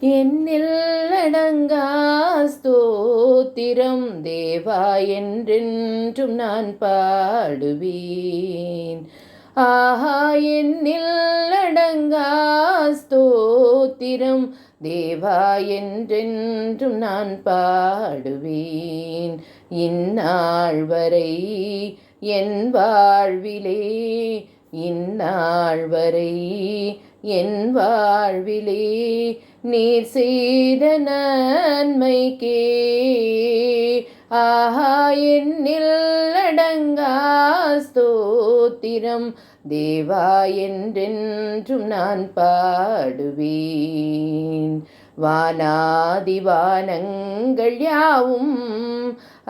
என்னில் அடங்கா ஸ்தோத்திரம் தேவா என்றென்றும் நான் பாடுவேன். ஆஹா, என்னில் அடங்கா ஸ்தோத்திரம் தேவா என்றென்றும் நான் பாடுவேன். இந்நாள் வரை என் வாழ்விலே, இந்நாள் வரை என் வாழ்விலே நீர் செய்த நன்மைக்கே ஆஹா, என்னில் அடங்கா ஸ்தோத்திரம் தேவா என்றென்றும் நான் பாடுவேன். வானாதி வானங்கள் யாவும்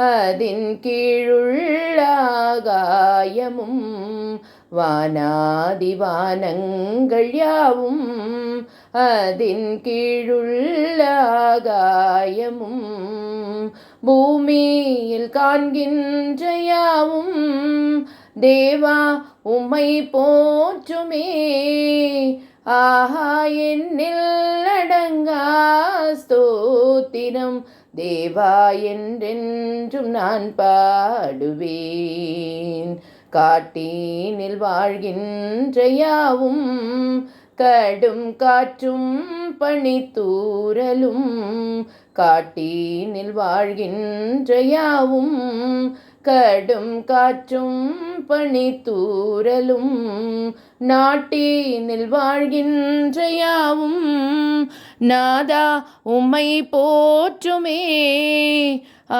அதின் கீழுள்ள ஆகாயமும், வானாதி வானங்கள் யாவும் அதின் கீழுள்ள ஆகாயமும், பூமியில் காண்கின்ற யாவும் தேவா உம்மை போற்றுமே. ஆஹா, என்னில் அடங்கா ஸ்தோத்திரம் தேவா என்றென்றும் நான் பாடுவேன். காட்டினில் வாழ்கின்ற யாவும் கடும் காற்றும் பனித்தூறலும், காட்டினில் வாழ்கின்ற யாவும் கடும் காற்றும் பனித்தூறலும், நாட்டினில் வாழ்கின்ற யாவும் நாதா உம்மை போற்றுமே.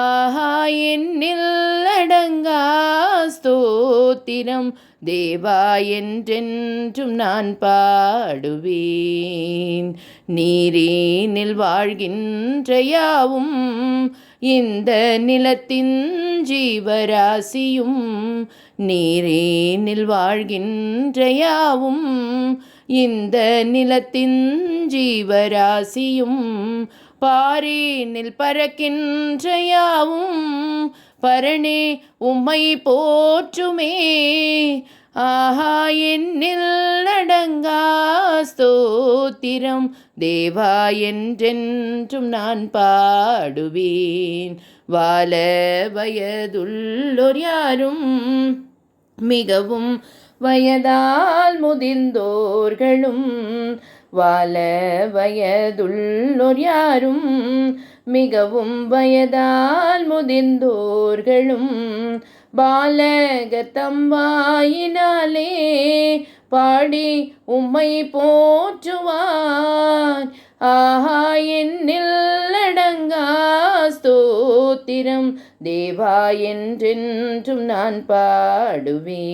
ஆஹா, என்னில் அடங்கா ஸ்தோத்திரம் தேவா என்றென்றும் நான் பாடுவேன். நீரினில் வாழ்கின்ற யாவும் இந்த நிலத்தின் ஜீவராசியும், நீரினில் வாழ்கின்ற யாவும் இந்த நிலத்தின் ஜீவராசியும், பாரினில் பறக்கின்ற யாவும் பரணே உம்மை போற்றுமே. ஆஹா, என்னில் அடங்கா ஸ்தோத்திரம் தேவா என்றென்றும் நான் பாடுவேன். வால வயதுள்ளோர் யாரும் மிகவும் வயதால் முதிர்ந்தோர்களும், வால வயதுள்ளோர் யாரும் மிகவும் வயதால் முதிர்ந்தோர்களும், பாலகர் தம்வாயினாலே பாடி உம்மை போற்றுவார். ஆஹா, என்னில் அடங்கா ஸ்தோத்திரம் தேவா என்றென்றும் நான் பாடுவேன்.